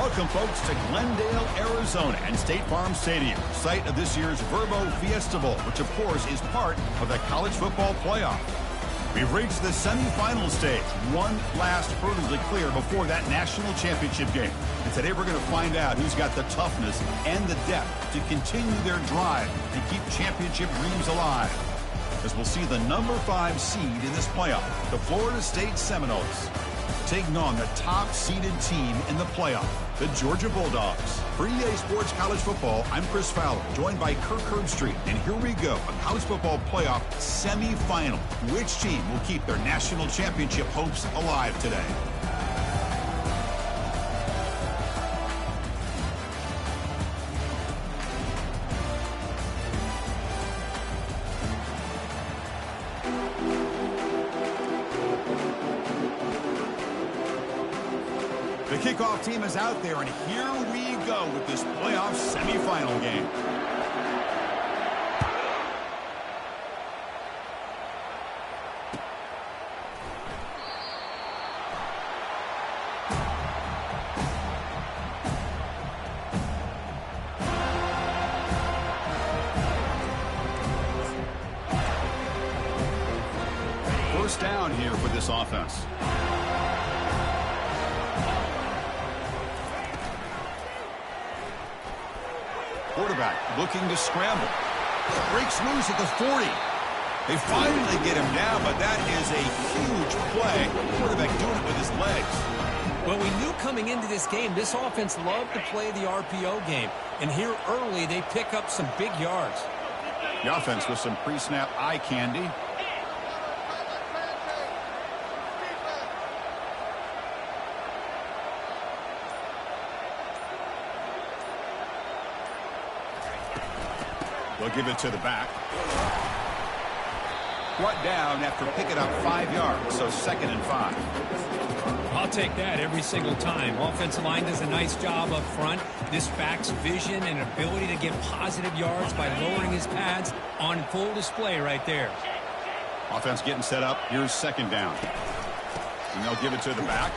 Welcome, folks, to Glendale, Arizona and State Farm Stadium, site of this year's Verbo Fiesta Bowl, which, of course, is part of the college football playoff. We've reached the semifinal stage, one last hurdle to clear before that national championship game. And today we're going to find out who's got the toughness and the depth to continue their drive and keep championship dreams alive. As we'll see the number 5 seed in this playoff, the Florida State Seminoles, taking on the top-seeded team in the playoff, the Georgia Bulldogs. For EA Sports College Football, I'm Chris Fowler, joined by Kirk Herbstreit. And here we go, a college football playoff semifinal. Which team will keep their national championship hopes alive today? The kickoff team is out there, and here we go with this playoff semifinal game. First down here for this offense. Quarterback looking to scramble. Breaks loose at the 40. They finally get him down, but that is a huge play. Quarterback doing it with his legs. Well, we knew coming into this game, this offense loved to play the RPO game. And here early, they pick up some big yards. The offense with some pre-snap eye candy. They'll give it to the back. Brought down after picking up 5 yards, so 2nd and 5. I'll take that every single time. Offensive line does a nice job up front. This back's vision and ability to get positive yards by lowering his pads on full display right there. Offense getting set up. Here's 2nd down. And they'll give it to the back.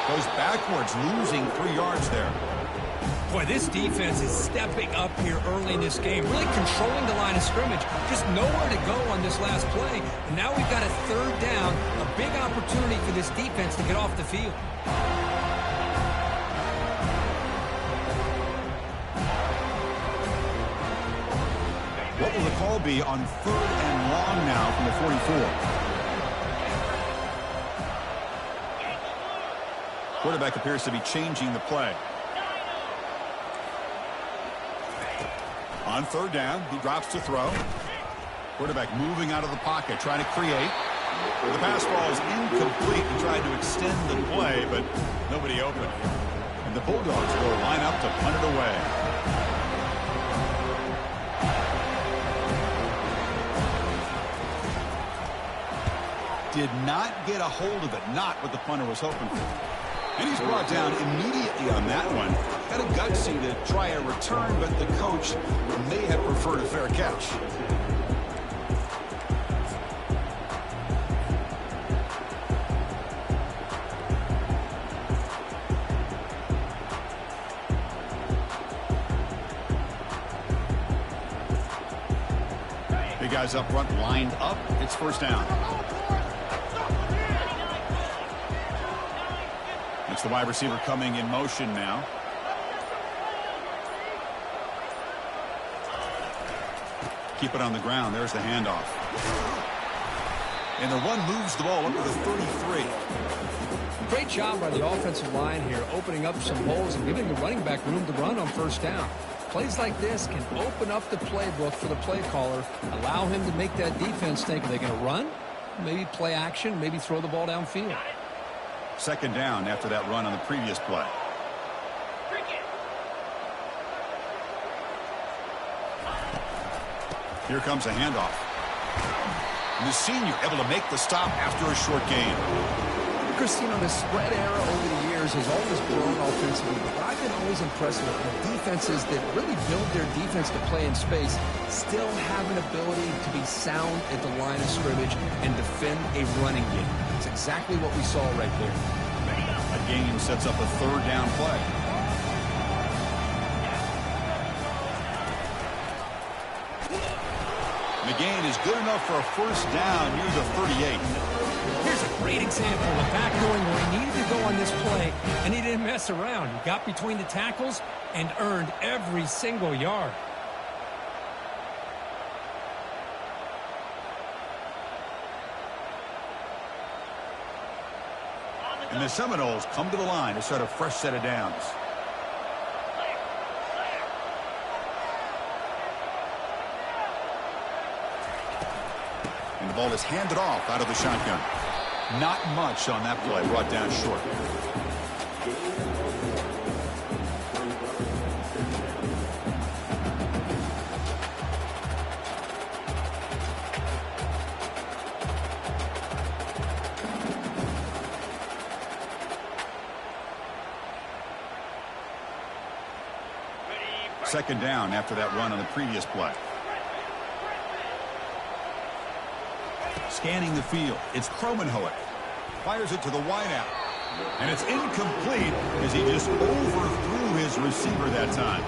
Goes backwards, losing 3 yards there. Boy, this defense is stepping up here early in this game, really controlling the line of scrimmage. Just nowhere to go on this last play. And now we've got a 3rd down, a big opportunity for this defense to get off the field. What will the call be on 3rd and long now from the 44? Quarterback appears to be changing the play. On 3rd down, he drops to throw. Quarterback moving out of the pocket, trying to create. The pass ball is incomplete. He tried to extend the play, but nobody open. And the Bulldogs will line up to punt it away. Did not get a hold of it, not what the punter was hoping for. And he's brought down immediately on that one. Had a gutsy to try a return, but the coach may have preferred a fair catch. Big guys up front lined up. It's 1st down. It's the wide receiver coming in motion now. Keep it on the ground. There's the handoff. And the run moves the ball up to the 33. Great job by the offensive line here, opening up some holes and giving the running back room to run on 1st down. Plays like this can open up the playbook for the play caller, allow him to make that defense think, are they going to run? Maybe play action, maybe throw the ball downfield. 2nd down after that run on the previous play. Here comes a handoff. And the senior able to make the stop after a short gain. Chris, you know, the spread era over the years has always grown offensively, but I've been always impressed with defenses that really build their defense to play in space, still have an ability to be sound at the line of scrimmage and defend a running game. It's exactly what we saw right there. A gain sets up a third down play. The gain is good enough for a first down near the 38. Here's a great example of back going where he needed to go on this play, and he didn't mess around. He got between the tackles and earned every single yard. And the Seminoles come to the line to start a fresh set of downs. And the ball is handed off out of the shotgun. Not much on that play, brought down short. Second down after that run on the previous play. Scanning the field, it's Kromenhoek. Fires it to the wideout. And it's incomplete as he just overthrew his receiver that time.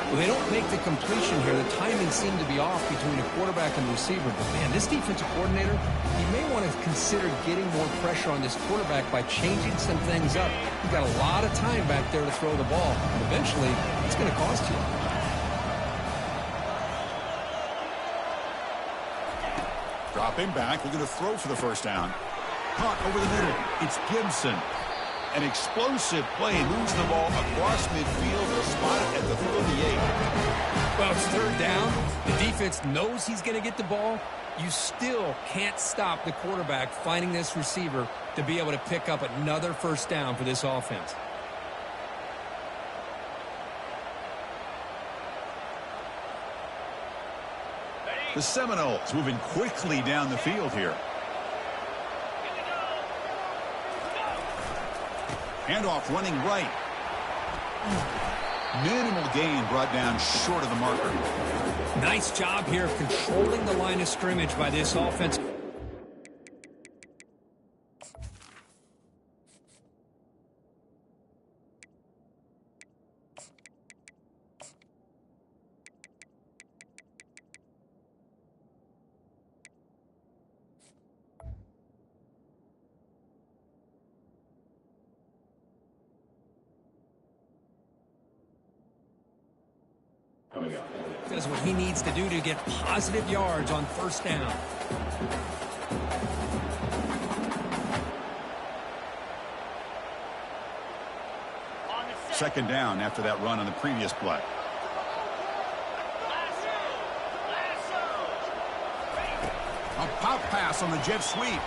Well, they don't make the completion here. The timing seemed to be off between the quarterback and the receiver. But, man, this defensive coordinator, he may want to consider getting more pressure on this quarterback by changing some things up. You've got a lot of time back there to throw the ball. And eventually, it's going to cost you. Dropping back, looking to throw for the first down. Caught over the middle. It's Gibson. An explosive play, moves the ball across midfield to spot it at the 38. Well, it's third down. The defense knows he's going to get the ball. You still can't stop the quarterback finding this receiver to be able to pick up another first down for this offense. The Seminoles moving quickly down the field here. Handoff running right. Minimal gain brought down short of the marker. Nice job here of controlling the line of scrimmage by this offense. Does what he needs to do to get positive yards on first down. Second down after that run on the previous play. A pop pass on the jet sweep.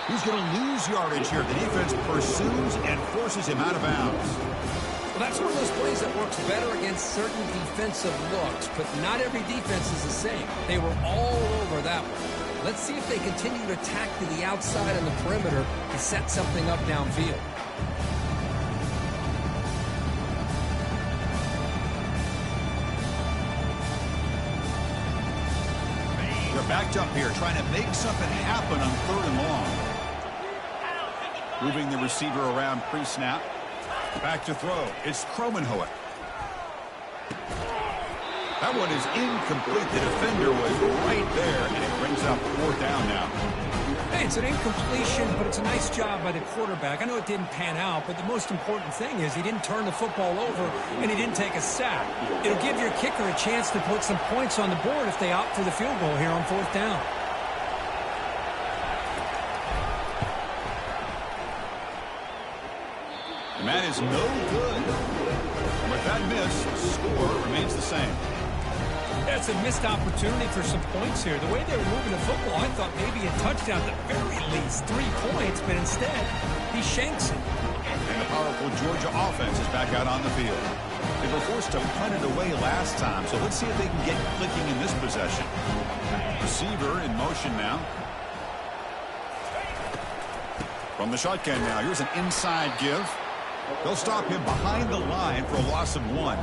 He's going to lose yardage here. The defense pursues and forces him out of bounds. Well, that's one of those plays that works better against certain defensive looks, but not every defense is the same. They were all over that one. Let's see if they continue to attack to the outside on the perimeter to set something up downfield. They're backed up here, trying to make something happen on third and long. Moving the receiver around pre-snap. Back to throw. It's Kromenhoek. That one is incomplete. The defender was right there, and it brings up fourth down now. Hey, it's an incompletion, but it's a nice job by the quarterback. I know it didn't pan out, but the most important thing is he didn't turn the football over, and he didn't take a sack. It'll give your kicker a chance to put some points on the board if they opt for the field goal here on fourth down. And that is no good. And with that miss, the score remains the same. That's a missed opportunity for some points here. The way they were moving the football, I thought maybe a touchdown at the very least, 3 points, but instead, he shanks it. And the powerful Georgia offense is back out on the field. They were forced to punt it away last time, so let's see if they can get clicking in this possession. Receiver in motion now. From the shotgun now, here's an inside give. They'll stop him behind the line for a loss of 1.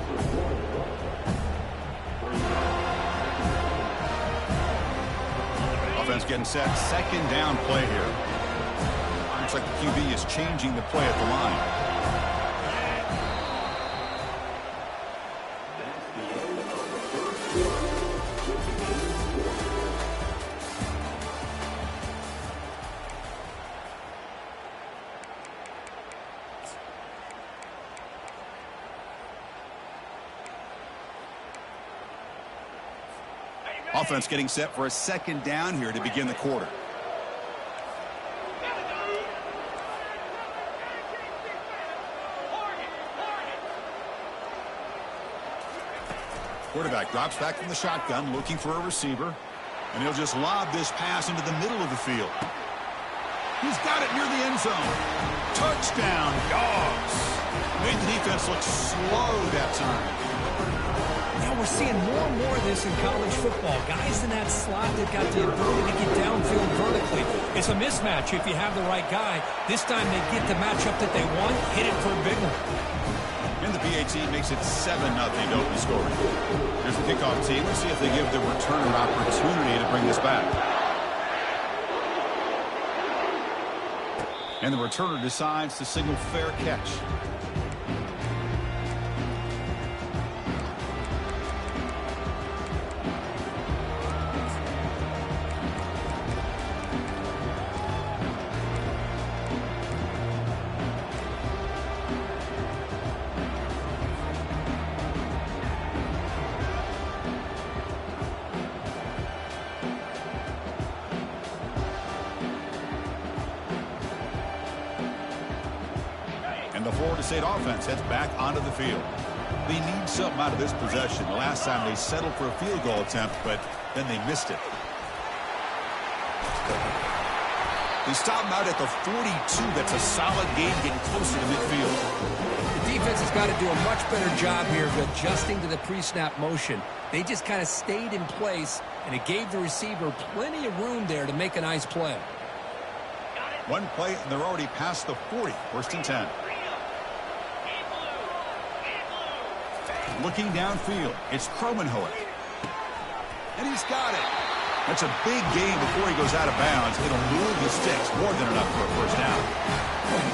Offense getting set. Second down play here. Looks like the QB is changing the play at the line. Offense getting set for a second down here to begin the quarter. Quarterback drops back from the shotgun, looking for a receiver. And he'll just lob this pass into the middle of the field. He's got it near the end zone. Touchdown, Dogs. Made the defense look slow that time. Yeah, we're seeing more and more of this in college football. Guys in that slot that got the ability to get downfield vertically. It's a mismatch if you have the right guy. This time they get the matchup that they want, hit it for a big one. And the PAT makes it 7-0 to open scoring. Here's the kickoff team. Let's see if they give the returner opportunity to bring this back. And the returner decides to signal fair catch. And the Florida State offense heads back onto the field. They need something out of this possession. The last time they settled for a field goal attempt, but then they missed it. They stop him out at the 42. That's a solid gain, getting closer to midfield. The defense has got to do a much better job here of adjusting to the pre-snap motion. They just kind of stayed in place, and it gave the receiver plenty of room there to make a nice play. One play, and they're already past the 40. First and 10. Looking downfield, it's Kromenhoek. And he's got it. That's a big gain before he goes out of bounds. It'll move the sticks, more than enough for a first down.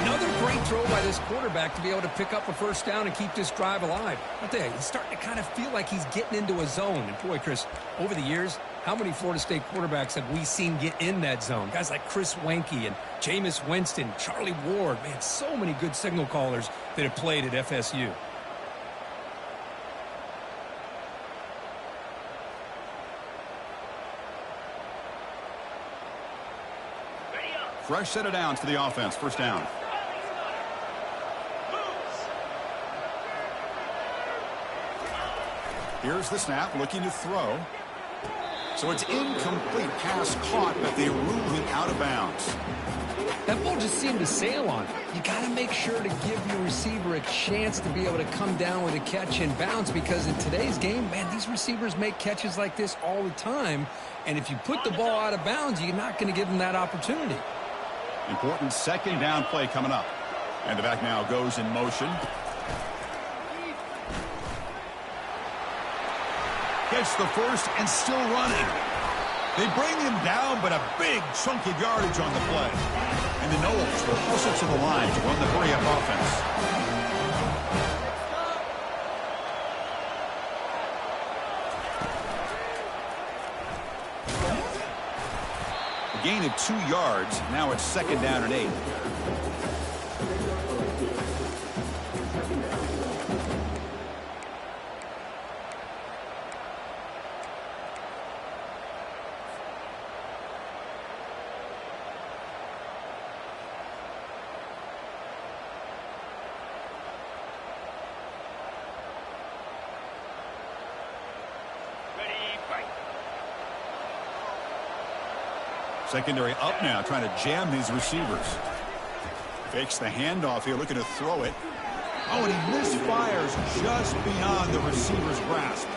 Another great throw by this quarterback to be able to pick up a first down and keep this drive alive. I tell you, he's starting to kind of feel like he's getting into a zone. And boy, Chris, over the years, how many Florida State quarterbacks have we seen get in that zone? Guys like Chris Weinke and Jameis Winston, Charlie Ward. Man, so many good signal callers that have played at FSU. Fresh set of downs for the offense. First down. Here's the snap, looking to throw. So it's incomplete. Pass caught, but they rule him out of bounds. That ball just seemed to sail on. You got to make sure to give your receiver a chance to be able to come down with a catch and bounce, because in today's game, man, these receivers make catches like this all the time. And if you put the ball out of bounds, you're not going to give them that opportunity. Important second down play coming up. And the back now goes in motion. Gets the first and still running. They bring him down, but a big chunk of yardage on the play. And the Noles will push it to the line to run the hurry-up offense. Gain of 2 yards. Now it's second down and 8. Secondary up now, trying to jam these receivers. Fakes the handoff here, looking to throw it. Oh, and he misfires just beyond the receiver's grasp.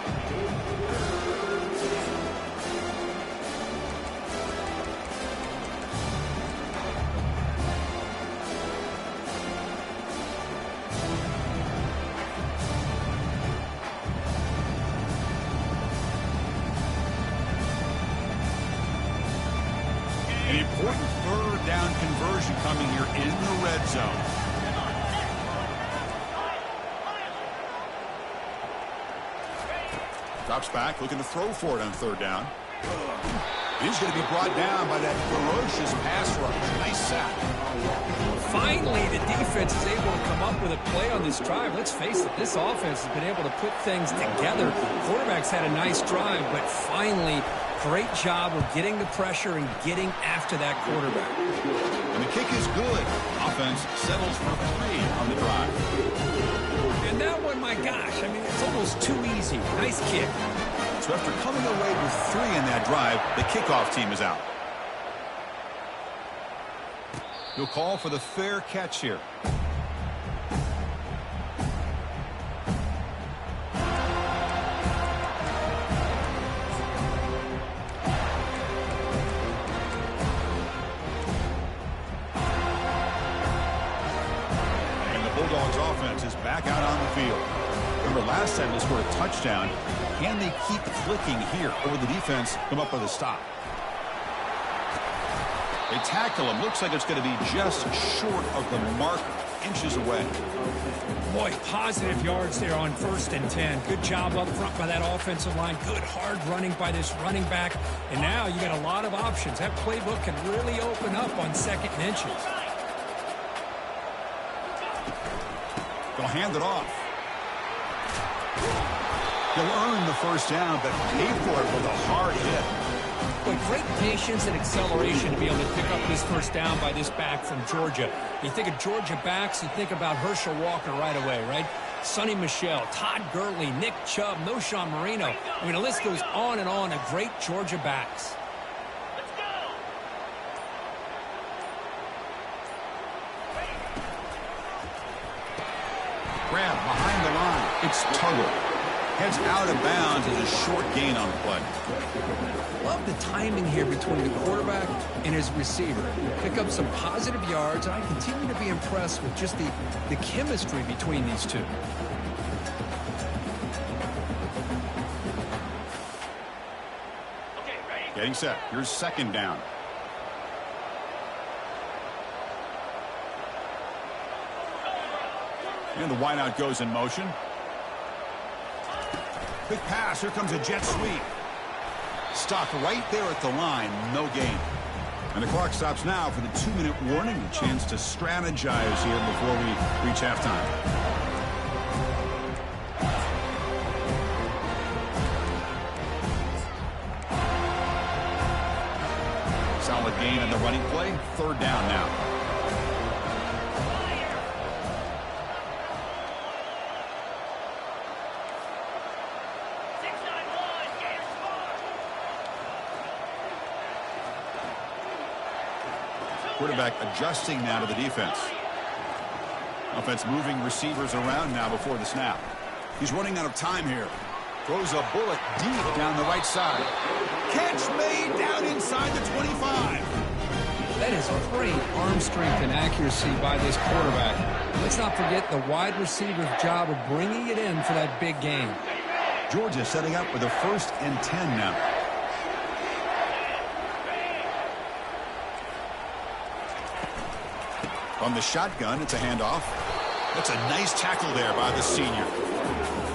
important third down conversion coming here in the red zone. Drops back, looking to throw for it on third down. He's going to be brought down by that ferocious pass rush. Nice sack. Finally, the defense is able to come up with a play on this drive. Let's face it, this offense has been able to put things together. Quarterback's had a nice drive, but finally, great job of getting the pressure and getting after that quarterback. And the kick is good. Offense settles for 3 on the drive. And that one, my gosh, I mean, it's almost too easy. Nice kick. So after coming away with 3 in that drive, the kickoff team is out. He'll call for the fair catch here. And the Bulldogs offense is back out on the field. Remember last time they scored a touchdown. Can they keep clicking here, or will the defense come up with a stop? They tackle him. Looks like it's going to be just short of the marker, inches away. Boy, positive yards there on 1st and 10. Good job up front by that offensive line. Good hard running by this running back. And now you got a lot of options. That playbook can really open up on 2nd and inches. They'll hand it off. He'll earn the first down, but pay for it with a hard hit. But great patience and acceleration to be able to pick up this first down by this back from Georgia. You think of Georgia backs, you think about Herschel Walker right away, right? Sonny Michel, Todd Gurley, Nick Chubb, Noshawn Marino. I mean, the list goes on and on of great Georgia backs. Grab behind the line. It's Tuggle. Heads out of bounds as a short gain on the play. Love the timing here between the quarterback and his receiver. Pick up some positive yards, and I continue to be impressed with just the chemistry between these two. Getting set. Here's 2nd down. And the wideout goes in motion. Quick pass. Here comes a jet sweep. Stopped right there at the line. No gain. And the clock stops now for the 2-minute warning. A chance to strategize here before we reach halftime. Solid gain on the running play. 3rd down now. Quarterback adjusting now to the defense. Offense moving receivers around now before the snap. He's running out of time here. Throws a bullet deep down the right side. Catch made down inside the 25. That is great arm strength and accuracy by this quarterback. Let's not forget the wide receiver's job of bringing it in for that big gain. Georgia setting up with a 1st and 10 now. From the shotgun, it's a handoff. That's a nice tackle there by the senior.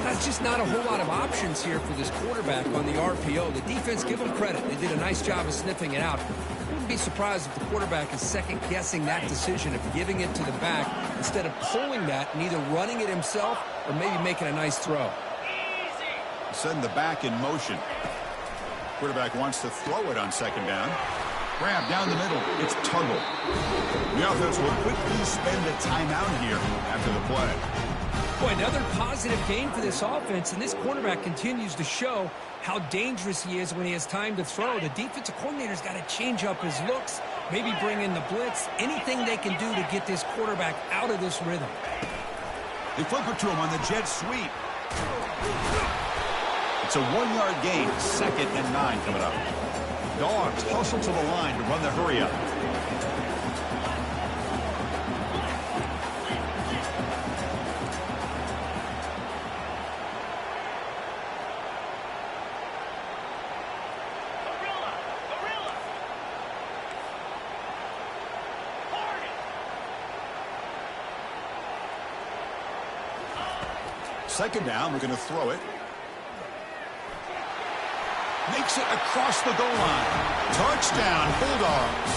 That's just not a whole lot of options here for this quarterback on the RPO. The defense, give them credit. They did a nice job of sniffing it out. Wouldn't be surprised if the quarterback is second-guessing that decision of giving it to the back instead of pulling that and either running it himself or maybe making a nice throw. Send the back in motion. Quarterback wants to throw it on 2nd down. Grab down the middle. It's Tuggle. The offense will quickly spend a timeout here after the play. Boy, another positive gain for this offense, and this quarterback continues to show how dangerous he is when he has time to throw. The defensive coordinator's got to change up his looks, maybe bring in the blitz, anything they can do to get this quarterback out of this rhythm. They flip it to him on the jet sweep. It's a 1-yard gain, 2nd and 9 coming up. Dogs hustle to the line to run the hurry up. second down. We're going to throw it. Makes it across the goal line. Touchdown, Bulldogs.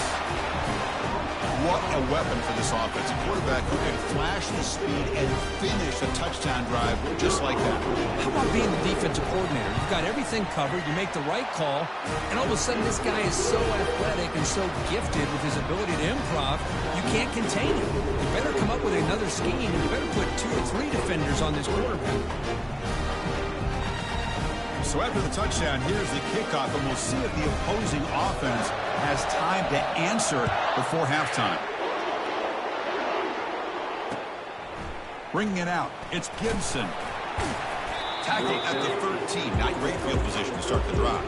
What a weapon for this offensive quarterback who can flash the speed and finish a touchdown drive just like that. How about being the defensive coordinator? You've got everything covered. You make the right call, and all of a sudden this guy is so athletic and so gifted with his ability to improv, you can't contain him. You better come up with another scheme, and you better put 2 or 3 defenders on this quarterback. So after the touchdown, here's the kickoff, and we'll see if the opposing offense has time to answer before halftime. Bringing it out, it's Gibson. Tackled at the 13. Not great field position to start the drive.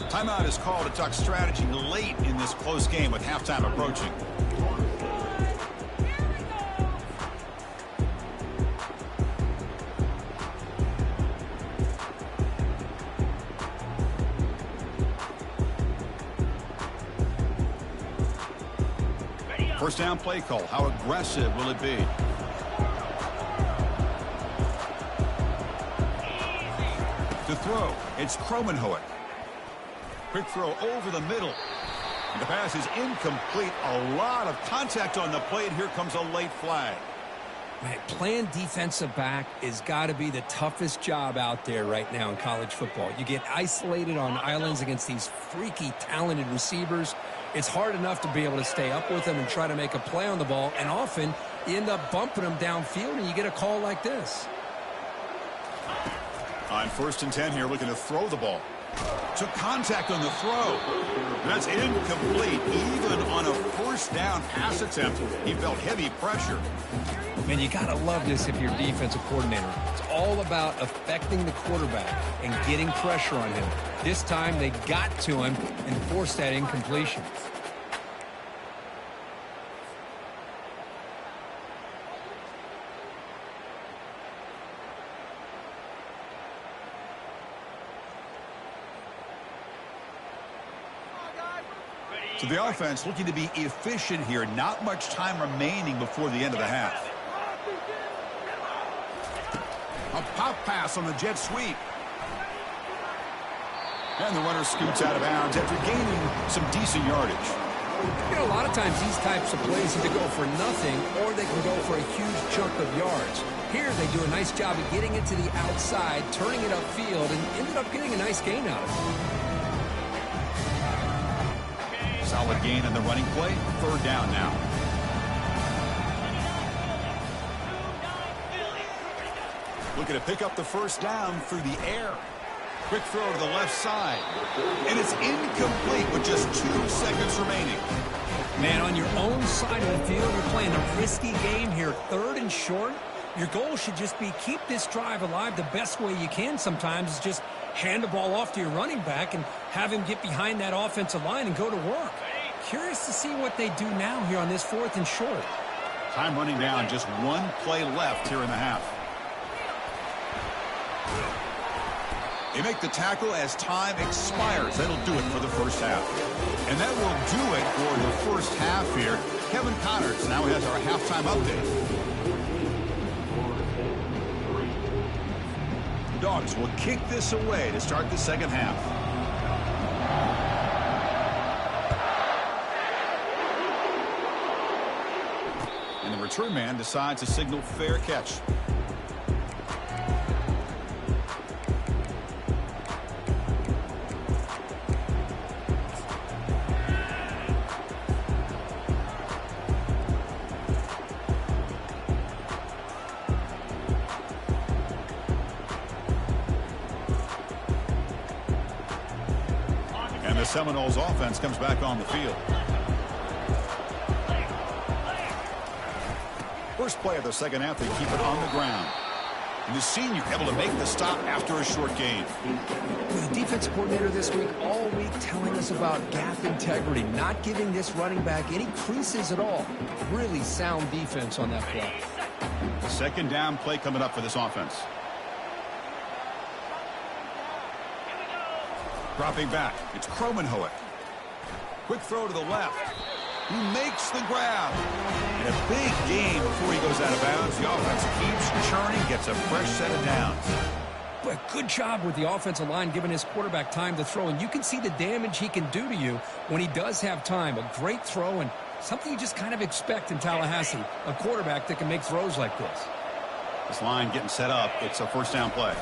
Timeout is called to talk strategy late in this close game with halftime approaching. First down play call. How aggressive will it be? To throw, it's Kromenhoek. Quick throw over the middle. And the pass is incomplete. A lot of contact on the play, and here comes a late flag. Man, playing defensive back has got to be the toughest job out there right now in college football. You get isolated on islands against these freaky, talented receivers. It's hard enough to be able to stay up with them and try to make a play on the ball, and often you end up bumping them downfield, and you get a call like this. On 1st and 10 here, looking to throw the ball. Took contact on the throw. That's incomplete. Even on a first down pass attempt, he felt heavy pressure. Man, you got to love this if you're defensive coordinator. It's all about affecting the quarterback and getting pressure on him. This time they got to him and forced that incompletion. So the offense looking to be efficient here. Not much time remaining before the end of the half. A pop pass on the jet sweep. And the runner scoots out of bounds after gaining some decent yardage. You know, a lot of times these types of plays either go for nothing or they can go for a huge chunk of yards. Here they do a nice job of getting it to the outside, turning it upfield, and ended up getting a nice gain out of it. Solid gain on the running play. 3rd down now. Looking to pick up the first down through the air. Quick throw to the left side. And it's incomplete with just 2 seconds remaining. Man, on your own side of the field, you're playing a risky game here. 3rd and short. Your goal should just be keep this drive alive the best way you can sometimes is just hand the ball off to your running back and have him get behind that offensive line and go to work. Curious to see what they do now here on this 4th and short. Time running down. Just 1 play left here in the half. They make the tackle as time expires. That'll do it for the first half. And that will do it for the first half here. Kevin Connors now has our halftime update. The Dogs will kick this away to start the second half. And the return man decides to signal fair catch. Seminoles offense comes back on the field. First play of the second half, they keep it on the ground. And the senior able to make the stop after a short gain. The defense coordinator this week, all week, telling us about gap integrity, not giving this running back any creases at all. Really sound defense on that play. Second down play coming up for this offense. Dropping back, it's Kromenhoek. Quick throw to the left. He makes the grab. And a big gain before he goes out of bounds. The offense keeps churning, gets a fresh set of downs. But good job with the offensive line giving his quarterback time to throw. And you can see the damage he can do to you when he does have time. A great throw and something you just kind of expect in Tallahassee. A quarterback that can make throws like this. This line getting set up. It's a first down play.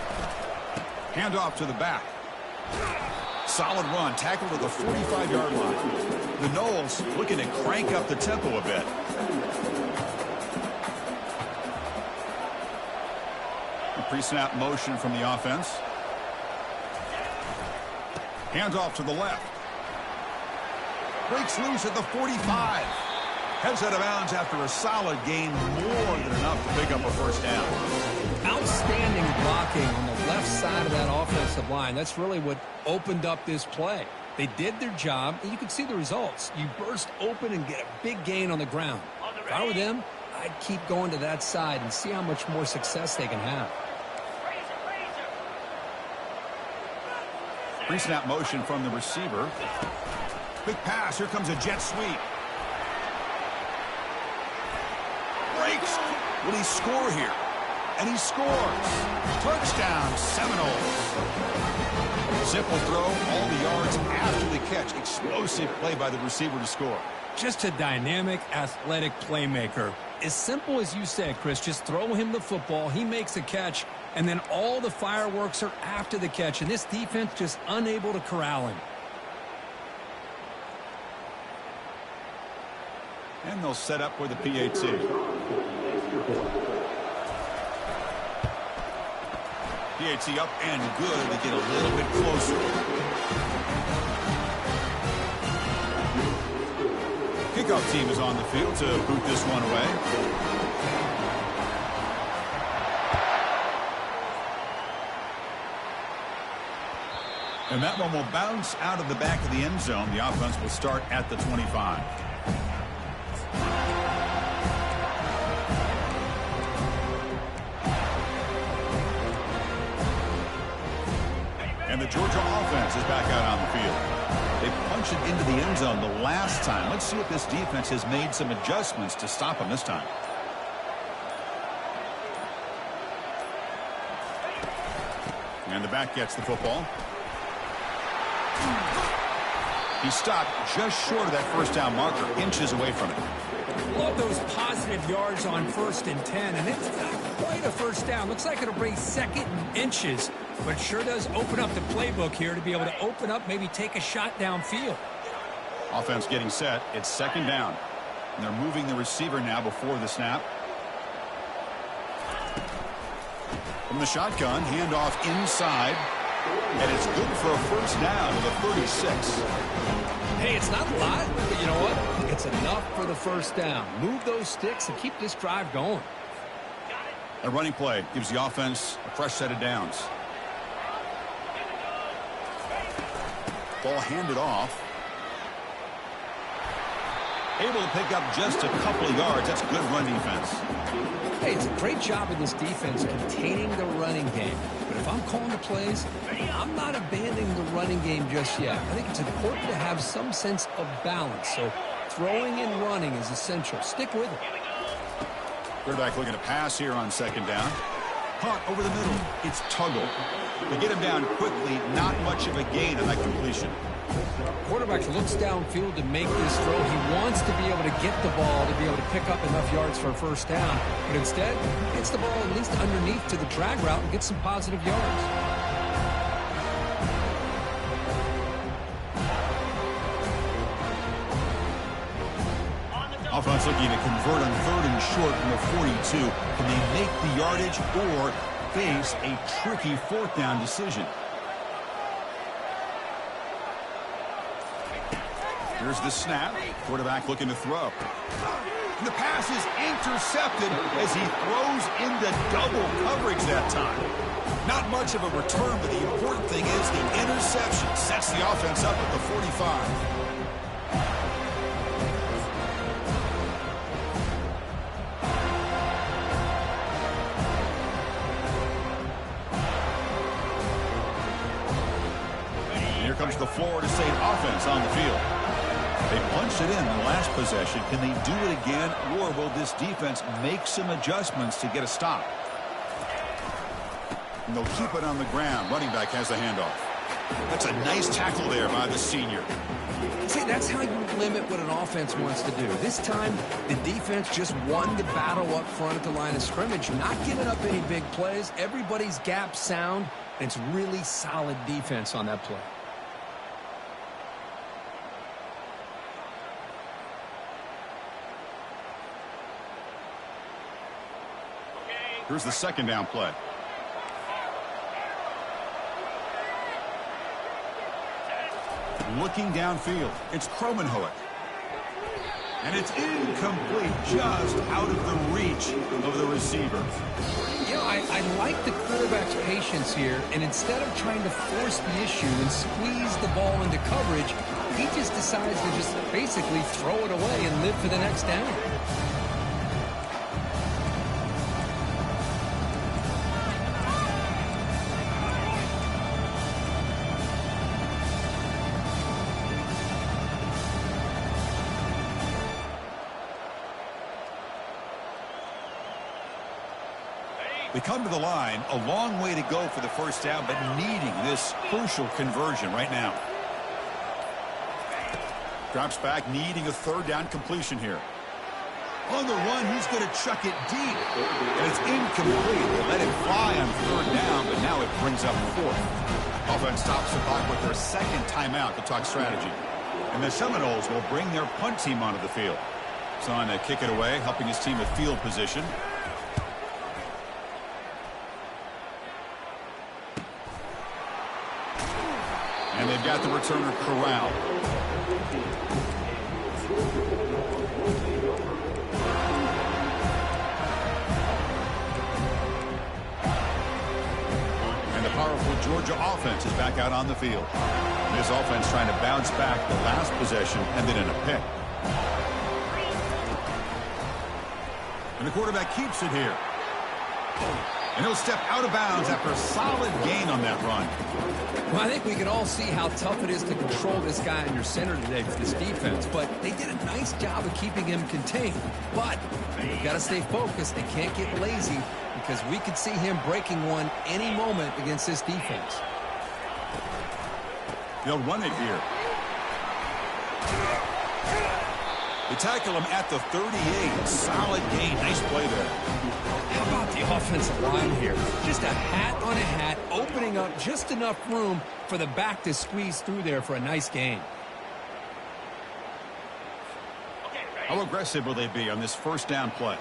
Handoff to the back. Solid run, tackled to the 45-yard line. The Noles looking to crank up the tempo a bit. A pre-snap motion from the offense. Handoff to the left. Breaks loose at the 45. Heads out of bounds after a solid gain, more than enough to pick up a first down. Outstanding blocking on the left side of that offensive line. That's really what opened up this play. They did their job, and you can see the results. You burst open and get a big gain on the ground. If I were them, I'd keep going to that side and see how much more success they can have. Pre-snap motion from the receiver. Quick pass. Here comes a jet sweep. Breaks. Will he score here? And he scores. Touchdown, Seminoles. Simple throw, all the yards after the catch. Explosive play by the receiver to score. Just a dynamic, athletic playmaker. As simple as you said, Chris, just throw him the football, he makes a catch, and then all the fireworks are after the catch, and this defense just unable to corral him. And they'll set up with the PAT. PAT up and good to get a little bit closer. Kickoff team is on the field to boot this one away. And that one will bounce out of the back of the end zone. The offense will start at the 25. And the Georgia offense is back out on the field. They punched it into the end zone the last time. Let's see if this defense has made some adjustments to stop them this time. And the back gets the football. He stopped just short of that first down marker, inches away from it. Love those positive yards on 1st and 10, and it's not quite a first down. Looks like it'll bring second and inches, but sure does open up the playbook here to be able to open up, maybe take a shot downfield. Offense getting set. It's second down. And they're moving the receiver now before the snap. From the shotgun, handoff inside. And it's good for a first down to the 36. Hey, it's not a lot, but you know what? It's enough for the first down. Move those sticks and keep this drive going. A running play gives the offense a fresh set of downs. Ball handed off. Able to pick up just a couple of yards. That's good run defense. Hey, it's a great job of this defense containing the running game. But if I'm calling the plays, I'm not abandoning the running game just yet. I think it's important to have some sense of balance. So throwing and running is essential. Stick with it. Quarterback looking to pass here on second down. Punt over the middle. It's Tuggle. They get him down quickly. Not much of a gain on that completion. Quarterback looks downfield to make this throw. He wants to be able to get the ball to be able to pick up enough yards for a first down. But instead, gets the ball at least underneath to the drag route and gets some positive yards. Offense looking to convert on 3rd and short from the 42. Can they make the yardage or face a tricky 4th down decision? Here's the snap. Quarterback looking to throw. The pass is intercepted as he throws into double coverage that time. Not much of a return, but the important thing is the interception sets the offense up at the 45. Here comes the Florida State offense on the field. They punched it in the last possession. Can they do it again, or will this defense make some adjustments to get a stop? And they'll keep it on the ground. Running back has the handoff. That's a nice tackle there by the senior. See, that's how you limit what an offense wants to do. This time, the defense just won the battle up front at the line of scrimmage, not giving up any big plays. Everybody's gap sound, and it's really solid defense on that play. Here's the second down play. Looking downfield, it's Kromenhoek. And it's incomplete, just out of the reach of the receiver. You know, I like the quarterback's patience here, and instead of trying to force the issue and squeeze the ball into coverage, he just decides to just basically throw it away and live for the next down. They come to the line, a long way to go for the first down, but needing this crucial conversion right now. Drops back, needing a third down completion here. On the run, he's going to chuck it deep. And it's incomplete. They let it fly on third down, but now it brings up fourth. Offense stops the clock with their second timeout to talk strategy. And the Seminoles will bring their punt team onto the field. Son to kick it away, helping his team at field position. And they've got the returner corralled. And the powerful Georgia offense is back out on the field. This offense trying to bounce back the last possession and then in a pick. And the quarterback keeps it here. And he'll step out of bounds after a solid gain on that run. Well, I think we can all see how tough it is to control this guy under center today for this defense, but they did a nice job of keeping him contained. But they've got to stay focused. They can't get lazy because we could see him breaking one any moment against this defense. They'll run it here. They tackle him at the 38. Solid gain. Nice play there. How about the offensive line here? Just a hat on a hat, opening up just enough room for the back to squeeze through there for a nice gain. How aggressive will they be on this first down play?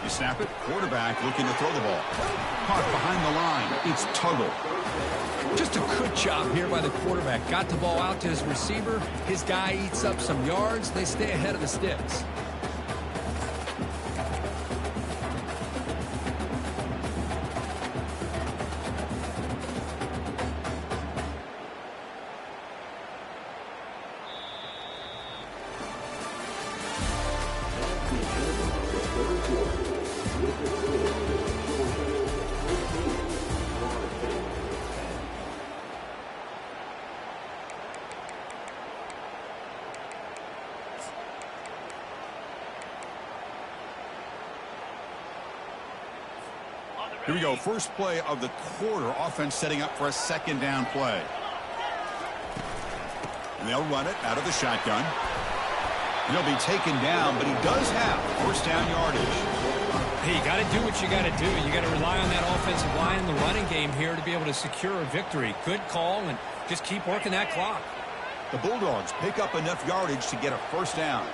You snap it. Quarterback looking to throw the ball. Caught behind the line. It's Tuggle. Just a good job here by the quarterback. Got the ball out to his receiver. His guy eats up some yards. They stay ahead of the sticks. Here we go. First play of the quarter. Offense setting up for a second down play. And they'll run it out of the shotgun. And he'll be taken down, but he does have first down yardage. Hey, you got to do what you got to do. You got to rely on that offensive line in the running game here to be able to secure a victory. Good call, and just keep working that clock. The Bulldogs pick up enough yardage to get a first down.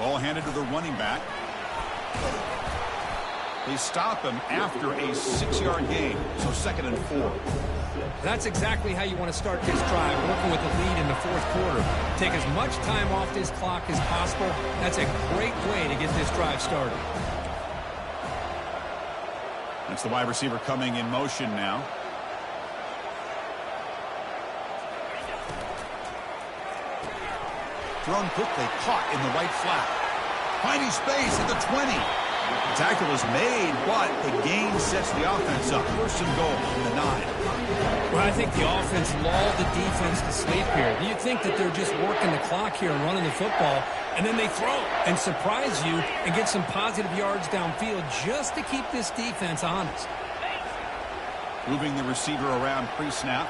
Ball handed to the running back. They stop him after a 6-yard gain, so 2nd and 4. That's exactly how you want to start this drive, working with the lead in the 4th quarter. Take as much time off this clock as possible. That's a great way to get this drive started. That's the wide receiver coming in motion now. Thrown quickly, caught in the right flat. Finding space at the 20. The tackle is made, but the gain sets the offense up. 1st and goal from the 9. Well, I think the offense lulled the defense to sleep here. You think that they're just working the clock here and running the football, and then they throw and surprise you and get some positive yards downfield just to keep this defense honest. Moving the receiver around pre-snap.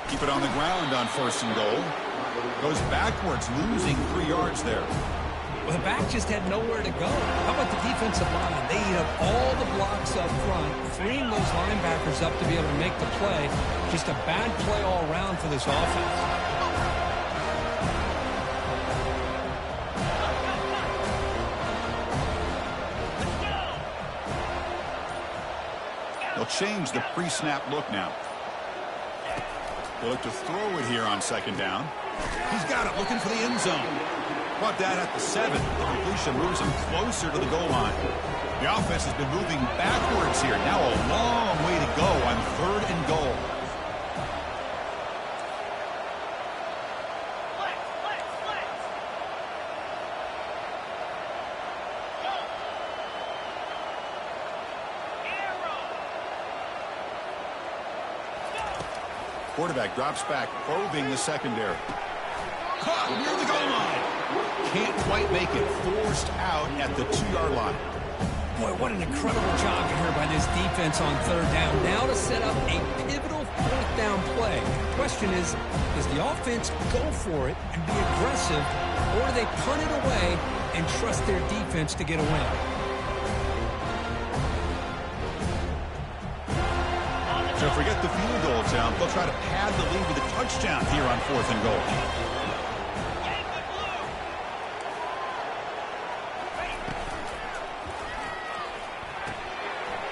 Keep it on the ground on 1st and goal. Goes backwards, losing 3 yards there. Well, the back just had nowhere to go. How about the defensive line? They eat up all the blocks up front, freeing those linebackers up to be able to make the play. Just a bad play all around for this offense. They'll change the pre-snap look now. They'll look to throw it here on 2nd down. He's got it, looking for the end zone. Brought that at the 7. The completion moves him closer to the goal line. The offense has been moving backwards here. Now a long way to go on 3rd and goal. Quarterback drops back, probing the secondary. Caught near the goal line. Can't quite make it. Forced out at the 2-yard line. Boy, what an incredible job here by this defense on 3rd down. Now to set up a pivotal 4th down play. The question is, does the offense go for it and be aggressive, or do they punt it away and trust their defense to get a win? So forget the field goal attempt. They'll try to pad the lead with a touchdown here on 4th and goal.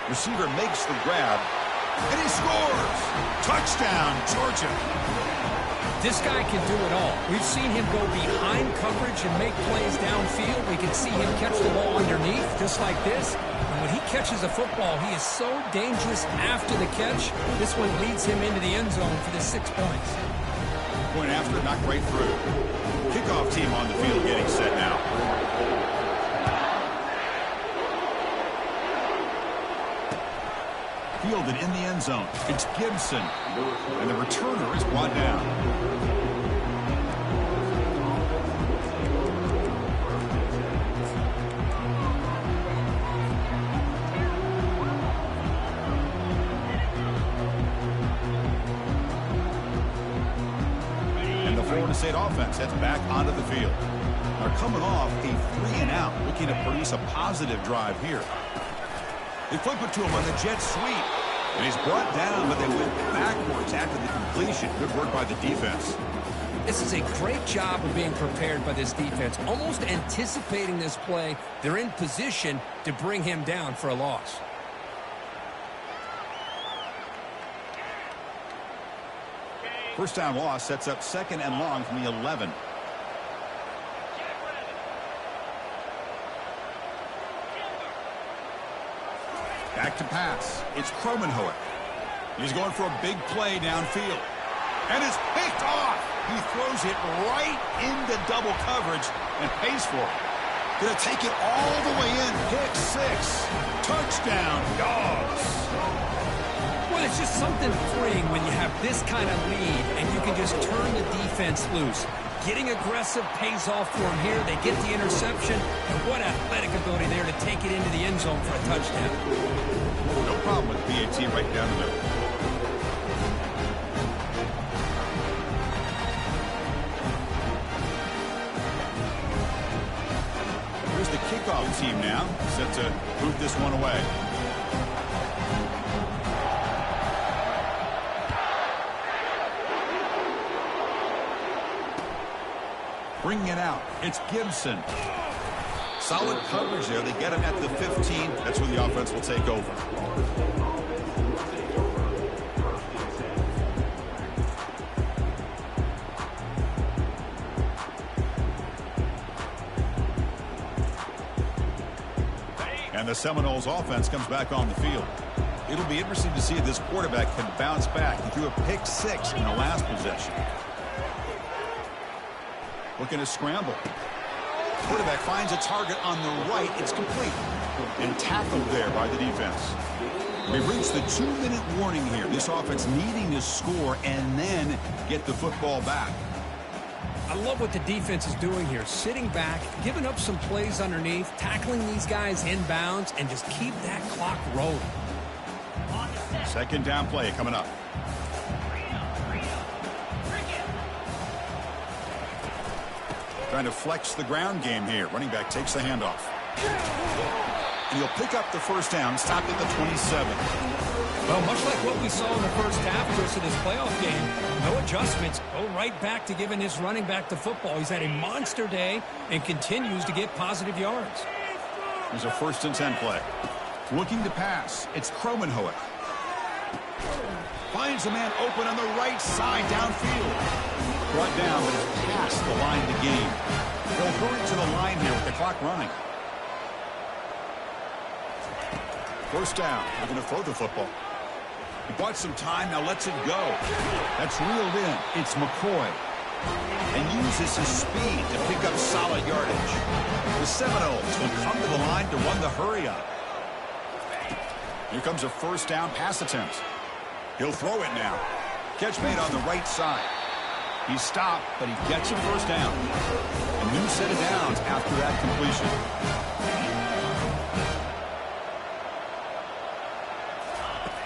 Receiver makes the grab, and he scores! Touchdown, Georgia! This guy can do it all. We've seen him go behind coverage and make plays downfield. We can see him catch the ball underneath, just like this. And when he catches a football, he is so dangerous after the catch. This one leads him into the end zone for the 6 points. Point after, knocked right through. Kickoff team on the field getting set now. Fielded in the end zone. It's Gibson. And the returner is brought down. And the Florida State offense heads back onto the field. They're coming off a 3-and-out, looking to produce a positive drive here. They flip it to him on the jet sweep. And he's brought down, but they went backwards after the completion. Good work by the defense. This is a great job of being prepared by this defense. Almost anticipating this play, they're in position to bring him down for a loss. First down loss sets up 2nd and long from the 11. Back to pass. It's Kromenhoek. He's going for a big play downfield. And it's picked off. He throws it right into double coverage and pays for it. Going to take it all the way in. Pick 6. Touchdown, Dogs. Well, it's just something freeing when you have this kind of lead and you can just turn the defense loose. Getting aggressive pays off for him here. They get the interception. And what athletic ability there to take it into the end zone for a touchdown. No problem with PAT right down the middle. Here's the kickoff team now, set to move this one away. Bringing it out. It's Gibson. Solid coverage there. They get him at the 15. That's where the offense will take over. And the Seminoles offense comes back on the field. It'll be interesting to see if this quarterback can bounce back. He threw a pick-6 in the last possession. Looking to scramble. Quarterback finds a target on the right. It's complete. And tackled there by the defense. We've reached the 2-minute warning here. This offense needing to score and then get the football back. I love what the defense is doing here. Sitting back, giving up some plays underneath, tackling these guys inbounds, and just keep that clock rolling. Second down play coming up. Trying to flex the ground game here. Running back takes the handoff. And he'll pick up the first down, stopped at the 27. Well, much like what we saw in the first half, Chris, of this playoff game, no adjustments. Go right back to giving his running back the football. He's had a monster day and continues to get positive yards. There's a 1st and 10 play. Looking to pass. It's Kromenhoek. Finds a man open on the right side downfield. Brought down, but it's past the line to gain. They'll hurry to the line here with the clock running. First down. They're going to throw the football. He bought some time, now lets it go. That's reeled in. It's McCoy. And uses his speed to pick up solid yardage. The Seminoles will come to the line to run the hurry up. Here comes a first down pass attempt. He'll throw it now. Catch made on the right side. He stopped, but he gets a first down. A new set of downs after that completion.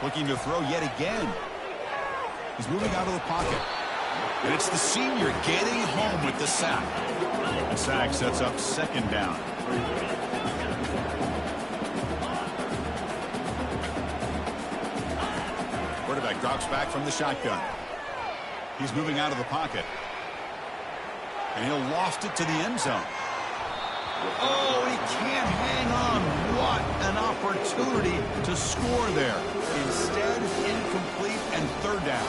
Looking to throw yet again. He's moving out of the pocket. And it's the senior getting home with the sack. The sack sets up second down. Quarterback drops back from the shotgun. He's moving out of the pocket. And he'll loft it to the end zone. Oh, he can't hang on. What an opportunity to score there. Instead, incomplete and third down.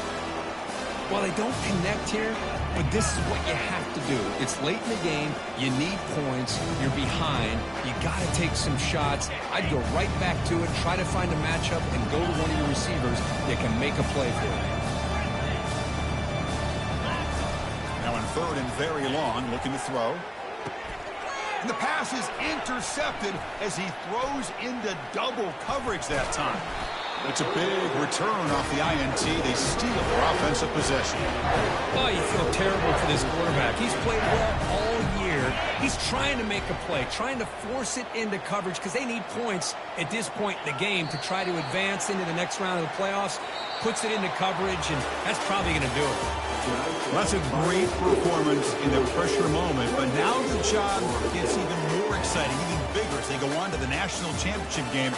Well, they don't connect here, but this is what you have to do. It's late in the game. You need points. You're behind. You got to take some shots. I'd go right back to it, try to find a matchup, and go to one of your receivers that can make a play for you. Now in third and very long, looking to throw. And the pass is intercepted as he throws into double coverage that time. It's a big return off the INT. They steal their offensive possession. Oh, you feel terrible for this quarterback. He's played well all year. He's trying to make a play, trying to force it into coverage because they need points at this point in the game to try to advance into the next round of the playoffs. Puts it into coverage, and that's probably going to do it. Well, that's a great performance in the pressure moment, but now the job gets even more exciting, even bigger as they go on to the national championship game.